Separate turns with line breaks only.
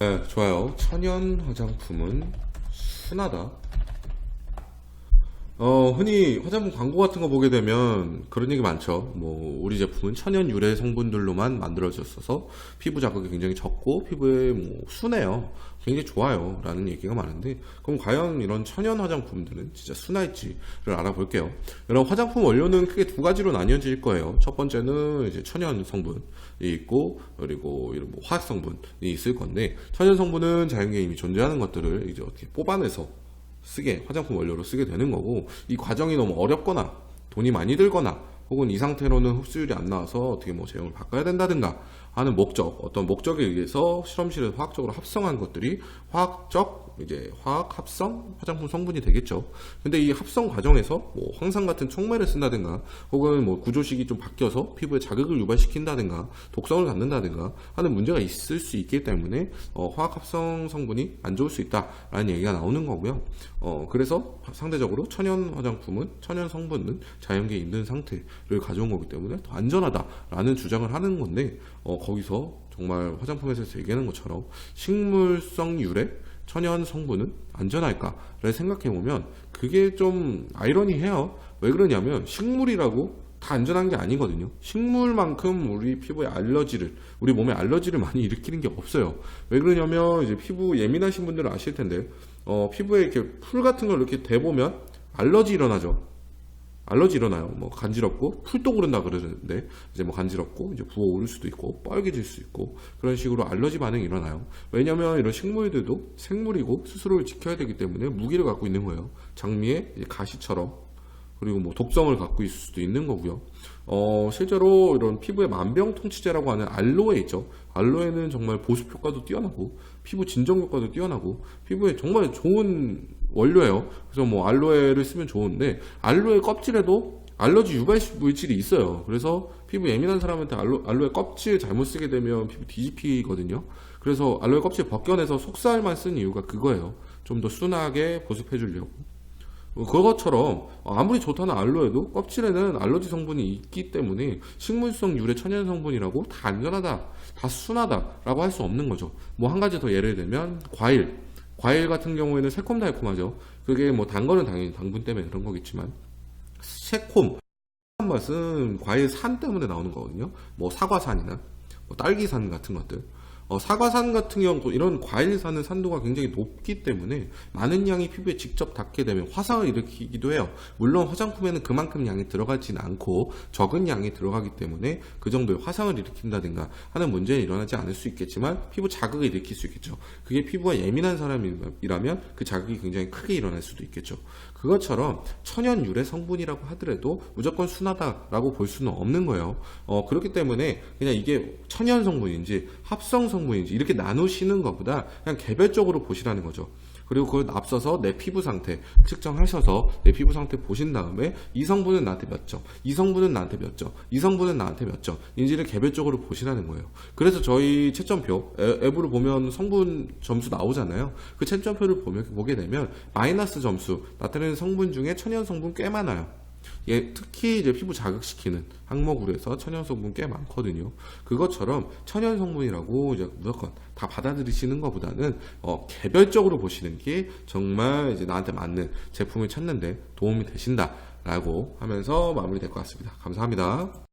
네, 좋아요. 천연 화장품은 순하다. 흔히 화장품 광고 같은 거 보게 되면 그런 얘기 많죠. 뭐, 우리 제품은 천연 유래 성분들로만 만들어졌어서 피부 자극이 굉장히 적고 피부에 뭐 순해요. 굉장히 좋아요. 라는 얘기가 많은데, 그럼 과연 이런 천연 화장품들은 진짜 순할지를 알아볼게요. 이런 화장품 원료는 크게 두 가지로 나뉘어질 거예요. 첫 번째는 이제 천연 성분이 있고, 그리고 이런 뭐 화학 성분이 있을 건데, 천연 성분은 자연계에 이미 존재하는 것들을 이제 어떻게 뽑아내서 쓰게 화장품 원료로 쓰게 되는 거고, 이 과정이 너무 어렵거나 돈이 많이 들거나 혹은 이 상태로는 흡수율이 안 나와서 어떻게 뭐 제형을 바꿔야 된다든가 하는 목적, 어떤 목적에 의해서 실험실에서 화학적으로 합성한 것들이 화학 합성 화장품 성분이 되겠죠. 근데 이 합성 과정에서 뭐 황산 같은 촉매를 쓴다든가 혹은 뭐 구조식이 좀 바뀌어서 피부에 자극을 유발시킨다든가 독성을 갖는다든가 하는 문제가 있을 수 있기 때문에 화학 합성 성분이 안 좋을 수 있다라는 얘기가 나오는 거고요. 그래서 상대적으로 천연 화장품은, 천연 성분은 자연계에 있는 상태를 가져온 거기 때문에 더 안전하다라는 주장을 하는 건데, 거기서 정말 화장품에서 얘기하는 것처럼 식물성 유래 천연 성분은 안전할까를 생각해보면 그게 좀 아이러니해요. 왜 그러냐면 식물이라고 다 안전한 게 아니거든요. 식물만큼 우리 몸에 알러지를 많이 일으키는 게 없어요. 왜 그러냐면 이제 피부 예민하신 분들은 아실 텐데, 피부에 이렇게 풀 같은 걸 이렇게 대보면 알러지 일어나죠. 알러지 일어나요. 뭐 간지럽고 풀도 오른다 그러는데, 이제 뭐 간지럽고 이제 부어오를 수도 있고 빨개질 수 있고 그런 식으로 알러지 반응이 일어나요. 왜냐면 이런 식물들도 생물이고 스스로를 지켜야 되기 때문에 무기를 갖고 있는 거예요. 장미의 이제 가시처럼. 그리고 뭐 독성을 갖고 있을 수도 있는 거고요. 실제로 이런 피부의 만병통치제라고 하는 알로에 있죠. 알로에는 정말 보습 효과도 뛰어나고 피부 진정 효과도 뛰어나고 피부에 정말 좋은 원료예요. 그래서 뭐 알로에를 쓰면 좋은데, 알로에 껍질에도 알러지 유발 물질이 있어요. 그래서 피부 예민한 사람한테 알로에 껍질 잘못 쓰게 되면 피부 뒤집히거든요. 그래서 알로에 껍질 벗겨내서 속살만 쓴 이유가 그거예요. 좀 더 순하게 보습해 주려고. 그것처럼 아무리 좋다는 알로에도 껍질에는 알러지 성분이 있기 때문에 식물성 유래 천연 성분이라고 다 안전하다, 다 순하다라고 할 수 없는 거죠. 뭐 한 가지 더 예를 들면 과일 같은 경우에는 새콤달콤하죠. 그게 뭐 단 거는 당연히 당분 때문에 그런 거겠지만, 새콤 한 맛은 과일 산 때문에 나오는 거거든요. 뭐 사과산이나 뭐 딸기산 같은 것들. 사과산 같은 경우 이런 과일산은 산도가 굉장히 높기 때문에 많은 양이 피부에 직접 닿게 되면 화상을 일으키기도 해요. 물론 화장품에는 그만큼 양이 들어가지는 않고 적은 양이 들어가기 때문에 그 정도의 화상을 일으킨다든가 하는 문제는 일어나지 않을 수 있겠지만 피부 자극을 일으킬 수 있겠죠. 그게 피부가 예민한 사람이라면 그 자극이 굉장히 크게 일어날 수도 있겠죠. 그것처럼 천연 유래 성분이라고 하더라도 무조건 순하다라고 볼 수는 없는 거예요. 그렇기 때문에 그냥 이게 천연 성분인지 합성 성분인지 이렇게 나누시는 것보다 그냥 개별적으로 보시라는 거죠. 그리고 그걸 앞서서 내 피부 상태 측정하셔서 내 피부 상태 보신 다음에 이 성분은 나한테 몇 점, 이 성분은 나한테 몇 점, 이 성분은 나한테 몇 점인지를 개별적으로 보시라는 거예요. 그래서 저희 채점표 앱으로 보면 성분 점수 나오잖아요. 그 채점표를 보게 되면 마이너스 점수 나타내는 성분 중에 천연 성분 꽤 많아요. 특히 이제 피부 자극시키는 항목으로 해서 천연 성분 꽤 많거든요. 그것처럼 천연 성분이라고 이제 무조건 다 받아들이시는 것보다는 개별적으로 보시는 게 정말 이제 나한테 맞는 제품을 찾는데 도움이 되신다라고 하면서 마무리될 것 같습니다. 감사합니다.